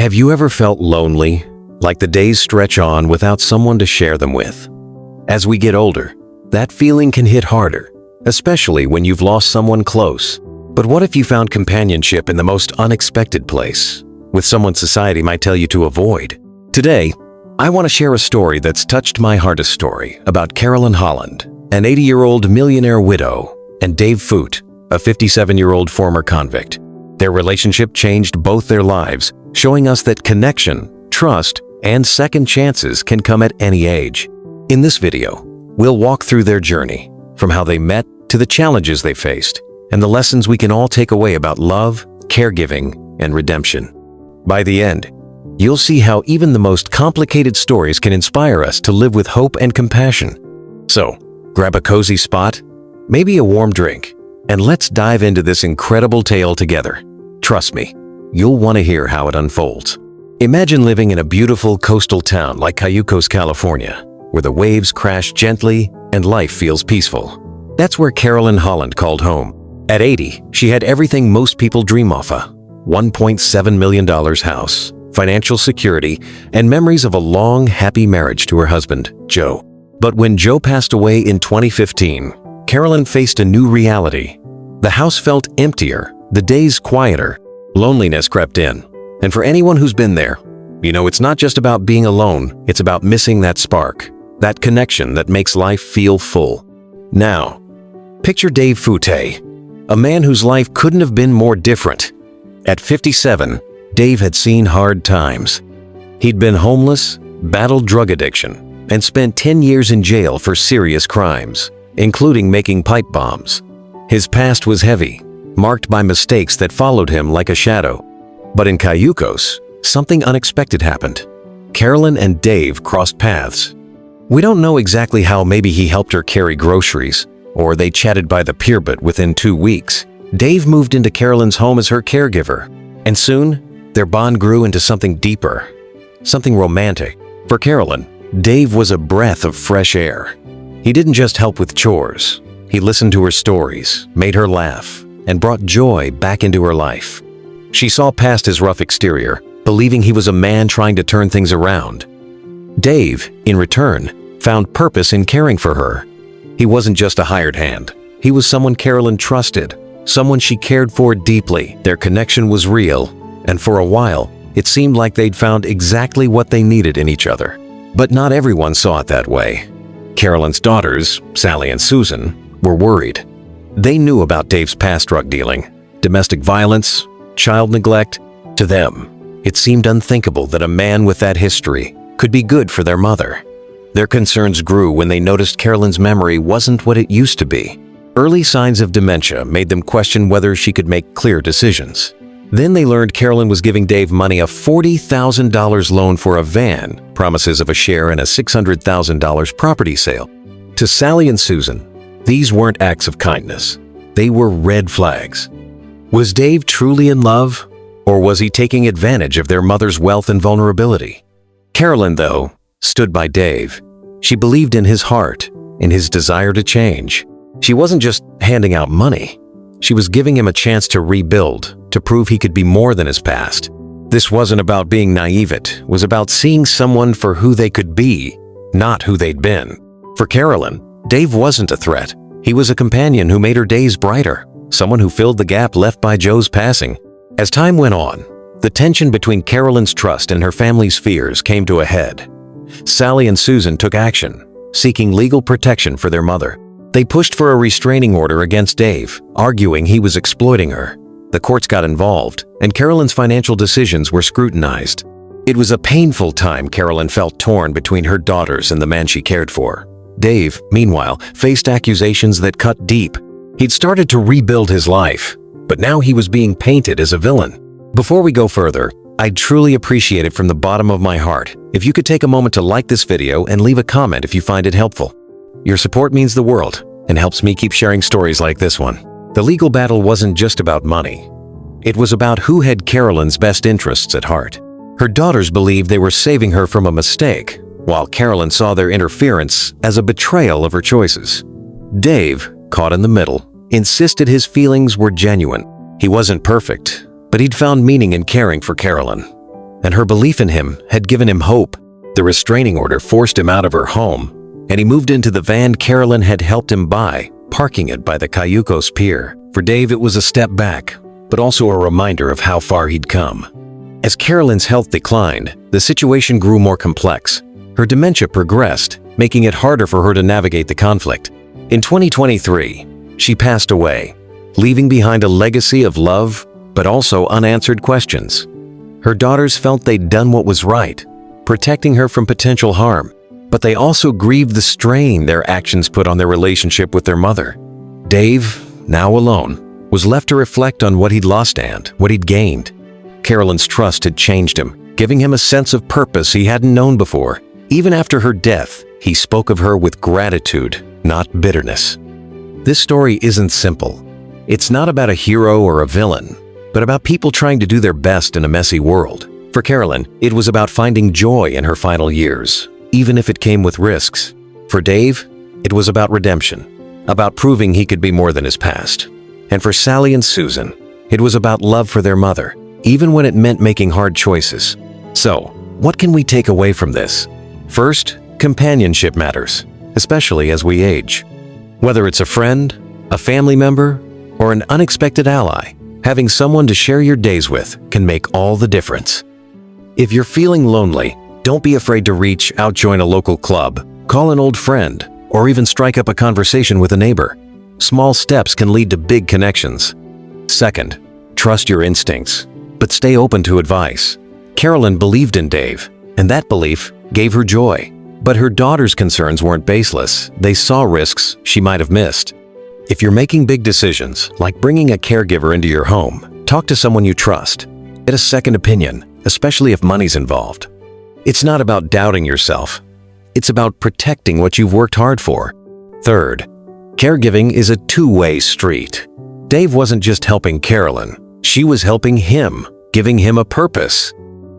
Have you ever felt lonely, like the days stretch on without someone to share them with? As we get older, that feeling can hit harder, especially when you've lost someone close. But what if you found companionship in the most unexpected place, with someone society might tell you to avoid? Today, I want to share a story that's touched my heart, a story about Carolyn Holland, an 80-year-old millionaire widow, and Dave Foute, a 57-year-old former convict. Their relationship changed both their lives, showing us that connection, trust, and second chances can come at any age. In this video, we'll walk through their journey, from how they met to the challenges they faced, and the lessons we can all take away about love, caregiving, and redemption. By the end, you'll see how even the most complicated stories can inspire us to live with hope and compassion. So, grab a cozy spot, maybe a warm drink, and let's dive into this incredible tale together. Trust me, you'll want to hear how it unfolds. Imagine living in a beautiful coastal town like Cayucos, California, where the waves crash gently and life feels peaceful. That's where Carolyn Holland called home. At 80, she had everything most people dream of: a $1.7 million house, financial security, and memories of a long, happy marriage to her husband, Joe. But when Joe passed away in 2015, Carolyn faced a new reality. The house felt emptier, the days quieter, loneliness crept in. And for anyone who's been there, you know it's not just about being alone, it's about missing that spark, that connection that makes life feel full. Now, picture Dave Foute, a man whose life couldn't have been more different. At 57, Dave had seen hard times. He'd been homeless, battled drug addiction, and spent 10 years in jail for serious crimes, including making pipe bombs. His past was heavy, marked by mistakes that followed him like a shadow. But in Cayucos, something unexpected happened. Carolyn and Dave crossed paths. We don't know exactly how. Maybe he helped her carry groceries, or they chatted by the pier, but within 2 weeks, Dave moved into Carolyn's home as her caregiver. And soon, their bond grew into something deeper, something romantic. For Carolyn, Dave was a breath of fresh air. He didn't just help with chores. He listened to her stories, made her laugh, and brought joy back into her life. She saw past his rough exterior, believing he was a man trying to turn things around. Dave, in return, found purpose in caring for her. He wasn't just a hired hand. He was someone Carolyn trusted, someone she cared for deeply. Their connection was real, and for a while, it seemed like they'd found exactly what they needed in each other. But not everyone saw it that way. Carolyn's daughters, Sally and Susan, were worried. They knew about Dave's past: drug dealing, domestic violence, child neglect. To them, it seemed unthinkable that a man with that history could be good for their mother. Their concerns grew when they noticed Carolyn's memory wasn't what it used to be. Early signs of dementia made them question whether she could make clear decisions. Then they learned Carolyn was giving Dave money, a $40,000 loan for a van, promises of a share in a $600,000 property sale. To Sally and Susan, these weren't acts of kindness. They were red flags. Was Dave truly in love, or was he taking advantage of their mother's wealth and vulnerability? Carolyn, though, stood by Dave. She believed in his heart, in his desire to change. She wasn't just handing out money. She was giving him a chance to rebuild, to prove he could be more than his past. This wasn't about being naive. It was about seeing someone for who they could be, not who they'd been. For Carolyn, Dave wasn't a threat. He was a companion who made her days brighter, someone who filled the gap left by Joe's passing. As time went on, the tension between Carolyn's trust and her family's fears came to a head. Sally and Susan took action, seeking legal protection for their mother. They pushed for a restraining order against Dave, arguing he was exploiting her. The courts got involved, and Carolyn's financial decisions were scrutinized. It was a painful time. Carolyn felt torn between her daughters and the man she cared for. Dave, meanwhile, faced accusations that cut deep. He'd started to rebuild his life, but now he was being painted as a villain. Before we go further, I'd truly appreciate it from the bottom of my heart if you could take a moment to like this video and leave a comment if you find it helpful. Your support means the world and helps me keep sharing stories like this one. The legal battle wasn't just about money. It was about who had Carolyn's best interests at heart. Her daughters believed they were saving her from a mistake, while Carolyn saw their interference as a betrayal of her choices. Dave, caught in the middle, insisted his feelings were genuine. He wasn't perfect, but he'd found meaning in caring for Carolyn. and her belief in him had given him hope. The restraining order forced him out of her home, and he moved into the van Carolyn had helped him buy, parking it by the Cayucos Pier. For Dave, it was a step back, but also a reminder of how far he'd come. As Carolyn's health declined, the situation grew more complex. Her dementia progressed, making it harder for her to navigate the conflict. In 2023, she passed away, leaving behind a legacy of love, but also unanswered questions. Her daughters felt they'd done what was right, protecting her from potential harm, but they also grieved the strain their actions put on their relationship with their mother. Dave, now alone, was left to reflect on what he'd lost and what he'd gained. Carolyn's trust had changed him, giving him a sense of purpose he hadn't known before. Even after her death, he spoke of her with gratitude, not bitterness. This story isn't simple. It's not about a hero or a villain, but about people trying to do their best in a messy world. For Carolyn, it was about finding joy in her final years, even if it came with risks. For Dave, it was about redemption, about proving he could be more than his past. And for Sally and Susan, it was about love for their mother, even when it meant making hard choices. So, what can we take away from this? First, companionship matters, especially as we age. Whether it's a friend, a family member, or an unexpected ally, having someone to share your days with can make all the difference. If you're feeling lonely, don't be afraid to reach out, join a local club, call an old friend, or even strike up a conversation with a neighbor. Small steps can lead to big connections. Second, trust your instincts, but stay open to advice. Carolyn believed in Dave, and that belief gave her joy. But her daughter's concerns weren't baseless. They saw risks she might have missed. If you're making big decisions, like bringing a caregiver into your home, talk to someone you trust. Get a second opinion, especially if money's involved. It's not about doubting yourself. It's about protecting what you've worked hard for. Third, caregiving is a two-way street. Dave wasn't just helping Carolyn. She was helping him, giving him a purpose.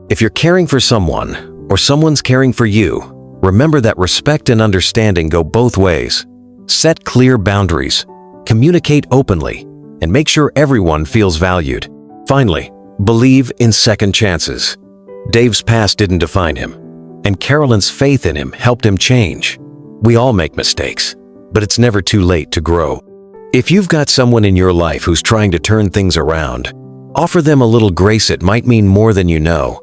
If you're caring for someone, or someone's caring for you, remember that respect and understanding go both ways. Set clear boundaries, communicate openly, and make sure everyone feels valued. Finally, believe in second chances. Dave's past didn't define him, and Carolyn's faith in him helped him change. We all make mistakes, but it's never too late to grow. If you've got someone in your life who's trying to turn things around, offer them a little grace. It might mean more than you know.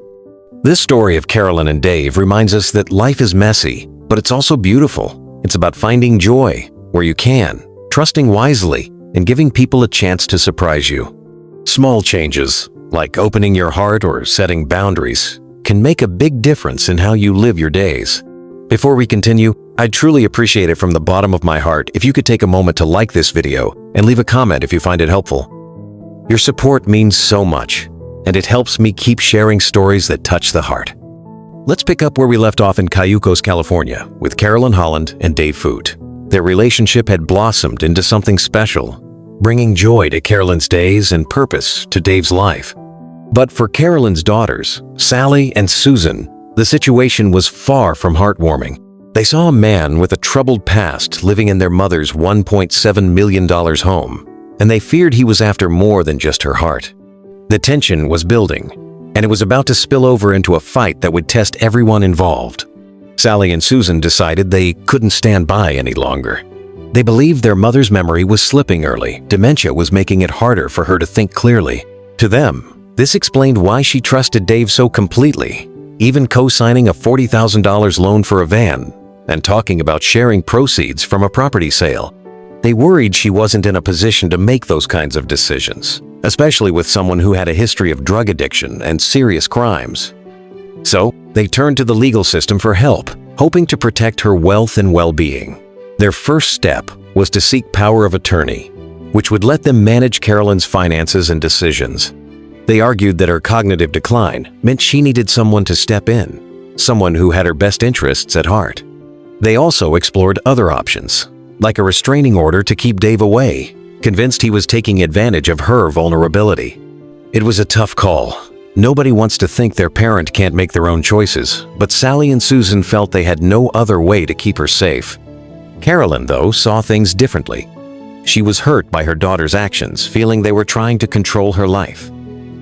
This story of Carolyn and Dave reminds us that life is messy, but it's also beautiful. It's about finding joy where you can, trusting wisely, and giving people a chance to surprise you. Small changes, like opening your heart or setting boundaries, can make a big difference in how you live your days. Before we continue, I'd truly appreciate it from the bottom of my heart if you could take a moment to like this video and leave a comment if you find it helpful. Your support means so much, and it helps me keep sharing stories that touch the heart. Let's pick up where we left off in Cayucos, California, with Carolyn Holland and Dave Foute. Their relationship had blossomed into something special, bringing joy to Carolyn's days and purpose to Dave's life. But for Carolyn's daughters, Sally and Susan, the situation was far from heartwarming. They saw a man with a troubled past living in their mother's $1.7 million home, and they feared he was after more than just her heart. The tension was building, and it was about to spill over into a fight that would test everyone involved. Sally and Susan decided they couldn't stand by any longer. They believed their mother's memory was slipping early. Dementia was making it harder for her to think clearly. To them, this explained why she trusted Dave so completely, even co-signing a $40,000 loan for a van and talking about sharing proceeds from a property sale. They worried she wasn't in a position to make those kinds of decisions, especially with someone who had a history of drug addiction and serious crimes. So, they turned to the legal system for help, hoping to protect her wealth and well-being. Their first step was to seek power of attorney, which would let them manage Carolyn's finances and decisions. They argued that her cognitive decline meant she needed someone to step in, someone who had her best interests at heart. They also explored other options, like a restraining order to keep Dave away, convinced he was taking advantage of her vulnerability. It was a tough call. Nobody wants to think their parent can't make their own choices, but Sally and Susan felt they had no other way to keep her safe. Carolyn, though, saw things differently. She was hurt by her daughter's actions, feeling they were trying to control her life.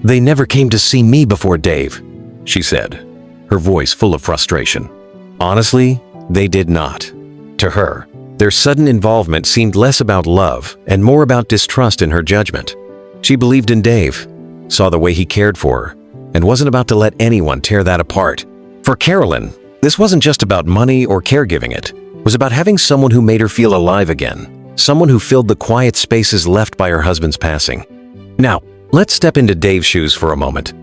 "They never came to see me before Dave," she said, her voice full of frustration. Honestly, they did not. To her, their sudden involvement seemed less about love and more about distrust in her judgment. She believed in Dave, saw the way he cared for her, and wasn't about to let anyone tear that apart. For Carolyn, this wasn't just about money or caregiving. It was about having someone who made her feel alive again, someone who filled the quiet spaces left by her husband's passing. Now, let's step into Dave's shoes for a moment.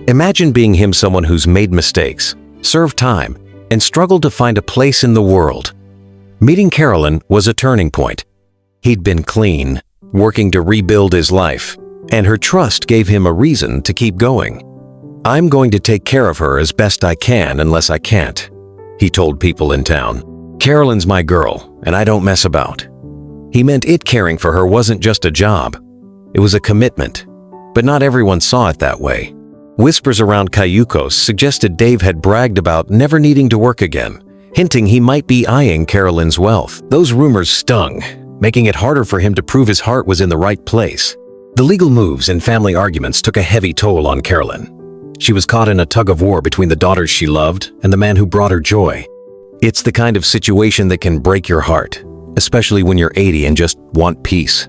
Imagine being him, someone who's made mistakes, served time, and struggled to find a place in the world. Meeting Carolyn was a turning point. He'd been clean, working to rebuild his life, and her trust gave him a reason to keep going. "I'm going to take care of her as best I can unless I can't," he told people in town. "Carolyn's my girl, and I don't mess about." He meant it. Caring for her wasn't just a job. It was a commitment, but not everyone saw it that way. Whispers around Cayucos suggested Dave had bragged about never needing to work again, hinting he might be eyeing Carolyn's wealth. Those rumors stung, making it harder for him to prove his heart was in the right place. The legal moves and family arguments took a heavy toll on Carolyn. She was caught in a tug-of-war between the daughters she loved and the man who brought her joy. It's the kind of situation that can break your heart, especially when you're 80 and just want peace.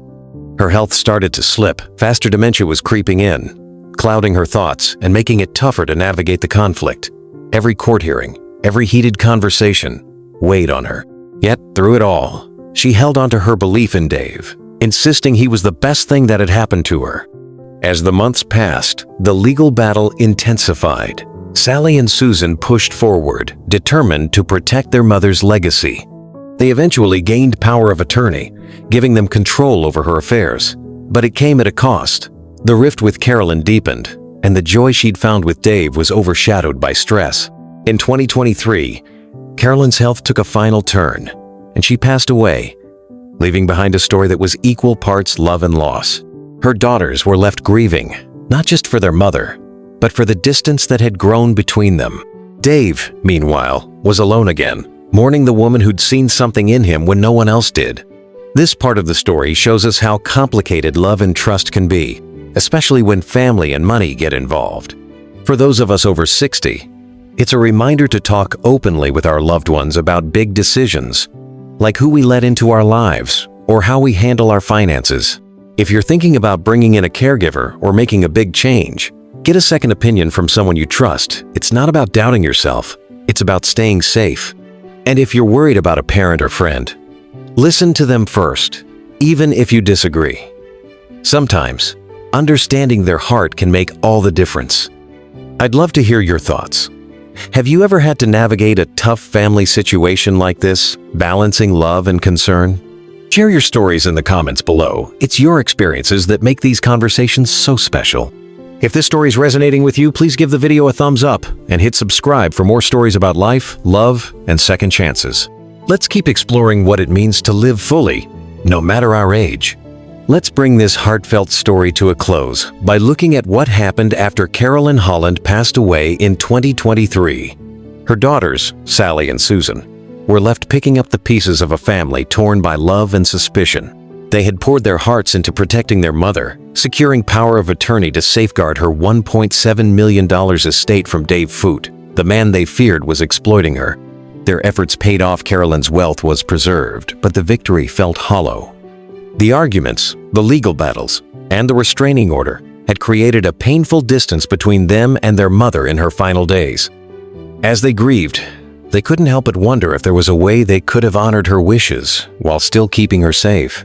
Her health started to slip. Faster dementia was creeping in, clouding her thoughts and making it tougher to navigate the conflict. Every court hearing, every heated conversation weighed on her. Yet, through it all, she held on to her belief in Dave, insisting he was the best thing that had happened to her. As the months passed, the legal battle intensified. Sally and Susan pushed forward, determined to protect their mother's legacy. They eventually gained power of attorney, giving them control over her affairs. But it came at a cost. The rift with Carolyn deepened, and the joy she'd found with Dave was overshadowed by stress. In 2023, Carolyn's health took a final turn, and she passed away, leaving behind a story that was equal parts love and loss. Her daughters were left grieving, not just for their mother, but for the distance that had grown between them. Dave, meanwhile, was alone again, mourning the woman who'd seen something in him when no one else did. This part of the story shows us how complicated love and trust can be, especially when family and money get involved. For those of us over 60, it's a reminder to talk openly with our loved ones about big decisions, like who we let into our lives or how we handle our finances. If you're thinking about bringing in a caregiver or making a big change, get a second opinion from someone you trust. It's not about doubting yourself, it's about staying safe. And if you're worried about a parent or friend, listen to them first, even if you disagree. Sometimes, understanding their heart can make all the difference. I'd love to hear your thoughts. Have you ever had to navigate a tough family situation like this, balancing love and concern? Share your stories in the comments below. It's your experiences that make these conversations so special. If this story is resonating with you, please give the video a thumbs up and hit subscribe for more stories about life, love, and second chances. Let's keep exploring what it means to live fully, no matter our age. Let's bring this heartfelt story to a close by looking at what happened after Carolyn Holland passed away in 2023. Her daughters, Sally and Susan, were left picking up the pieces of a family torn by love and suspicion. They had poured their hearts into protecting their mother, securing power of attorney to safeguard her $1.7 million estate from Dave Foute, the man they feared was exploiting her. Their efforts paid off. Carolyn's wealth was preserved, but the victory felt hollow. The arguments, the legal battles, and the restraining order had created a painful distance between them and their mother in her final days. As they grieved, they couldn't help but wonder if there was a way they could have honored her wishes while still keeping her safe.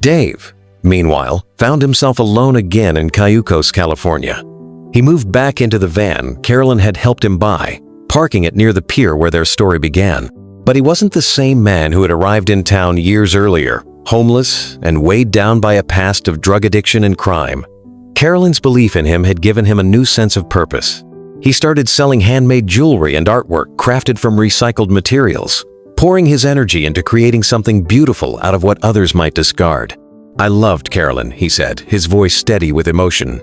Dave, meanwhile, found himself alone again in Cayucos, California. He moved back into the van Carolyn had helped him buy, parking it near the pier where their story began. But he wasn't the same man who had arrived in town years earlier, homeless and weighed down by a past of drug addiction and crime. Carolyn's belief in him had given him a new sense of purpose. He started selling handmade jewelry and artwork crafted from recycled materials, pouring his energy into creating something beautiful out of what others might discard. "I loved Carolyn," he said, his voice steady with emotion,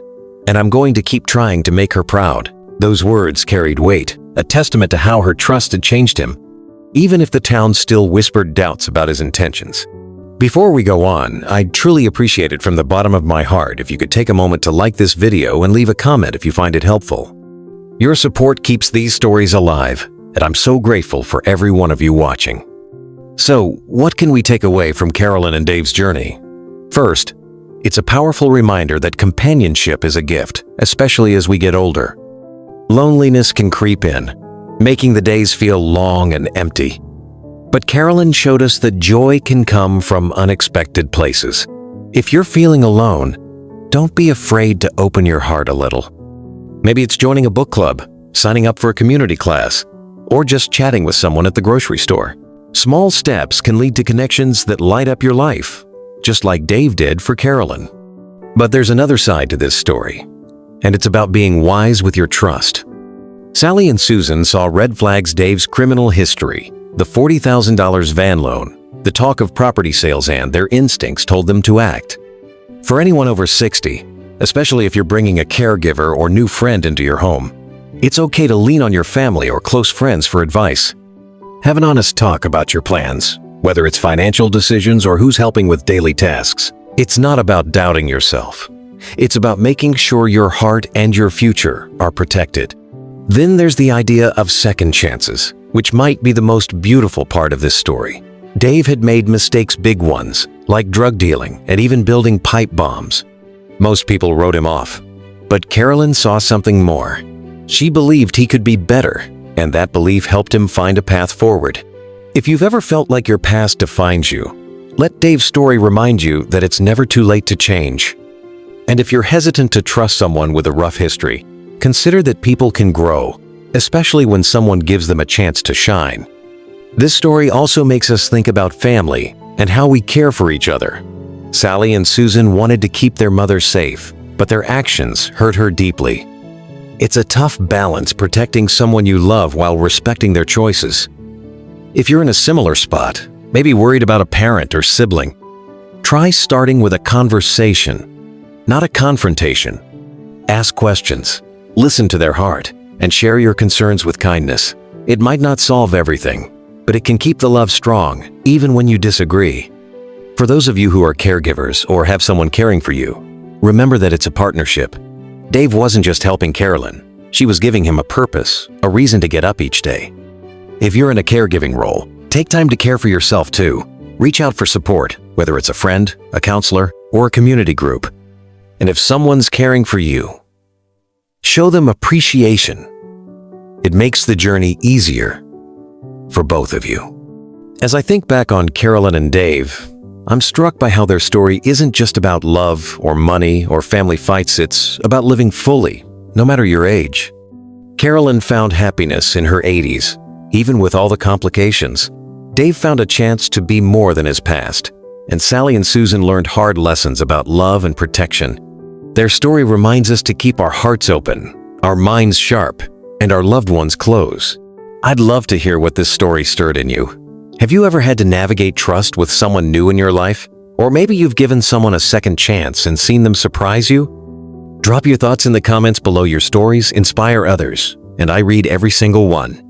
"and I'm going to keep trying to make her proud." Those words carried weight, a testament to how her trust had changed him, even if the town still whispered doubts about his intentions. Before we go on, I'd truly appreciate it from the bottom of my heart if you could take a moment to like this video and leave a comment if you find it helpful. Your support keeps these stories alive, and I'm so grateful for every one of you watching. So, what can we take away from Carolyn and Dave's journey? First, it's a powerful reminder that companionship is a gift, especially as we get older. Loneliness can creep in, making the days feel long and empty. But Carolyn showed us that joy can come from unexpected places. If you're feeling alone, don't be afraid to open your heart a little. Maybe it's joining a book club, signing up for a community class, or just chatting with someone at the grocery store. Small steps can lead to connections that light up your life, just like Dave did for Carolyn. But there's another side to this story, and it's about being wise with your trust. Sally and Susan saw red flags: Dave's criminal history, the $40,000 van loan, the talk of property sales, and their instincts told them to act. For anyone over 60, especially if you're bringing a caregiver or new friend into your home, it's okay to lean on your family or close friends for advice. Have an honest talk about your plans, whether it's financial decisions or who's helping with daily tasks. It's not about doubting yourself. It's about making sure your heart and your future are protected. Then there's the idea of second chances, which might be the most beautiful part of this story. Dave had made mistakes, big ones, like drug dealing and even building pipe bombs. Most people wrote him off, but Carolyn saw something more. She believed he could be better, and that belief helped him find a path forward. If you've ever felt like your past defines you, let Dave's story remind you that it's never too late to change. And if you're hesitant to trust someone with a rough history, consider that people can grow, especially when someone gives them a chance to shine. This story also makes us think about family and how we care for each other. Sally and Susan wanted to keep their mother safe, but their actions hurt her deeply. It's a tough balance protecting someone you love while respecting their choices. If you're in a similar spot, maybe worried about a parent or sibling, try starting with a conversation, not a confrontation. Ask questions, listen to their heart, and share your concerns with kindness. It might not solve everything, but it can keep the love strong, even when you disagree. For those of you who are caregivers or have someone caring for you, remember that it's a partnership. Dave wasn't just helping Carolyn. She was giving him a purpose, a reason to get up each day. If you're in a caregiving role, take time to care for yourself too. Reach out for support, whether it's a friend, a counselor, or a community group. And if someone's caring for you, show them appreciation. It makes the journey easier for both of you. As I think back on Carolyn and Dave, I'm struck by how their story isn't just about love or money or family fights. It's about living fully, no matter your age. Carolyn found happiness in her 80s, even with all the complications. Dave found a chance to be more than his past, and Sally and Susan learned hard lessons about love and protection. Their story reminds us to keep our hearts open, our minds sharp, and our loved ones close. I'd love to hear what this story stirred in you. Have you ever had to navigate trust with someone new in your life? Or maybe you've given someone a second chance and seen them surprise you? Drop your thoughts in the comments below. Your stories inspire others, and I read every single one.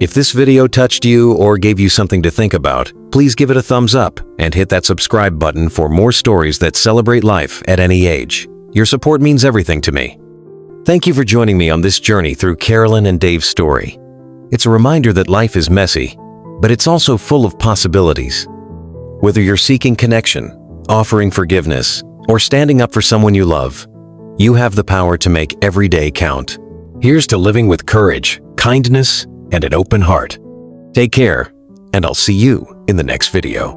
If this video touched you or gave you something to think about, please give it a thumbs up and hit that subscribe button for more stories that celebrate life at any age. Your support means everything to me. Thank you for joining me on this journey through Carolyn and Dave's story. It's a reminder that life is messy, but it's also full of possibilities. Whether you're seeking connection, offering forgiveness, or standing up for someone you love, you have the power to make every day count. Here's to living with courage, kindness, and an open heart. Take care, and I'll see you in the next video.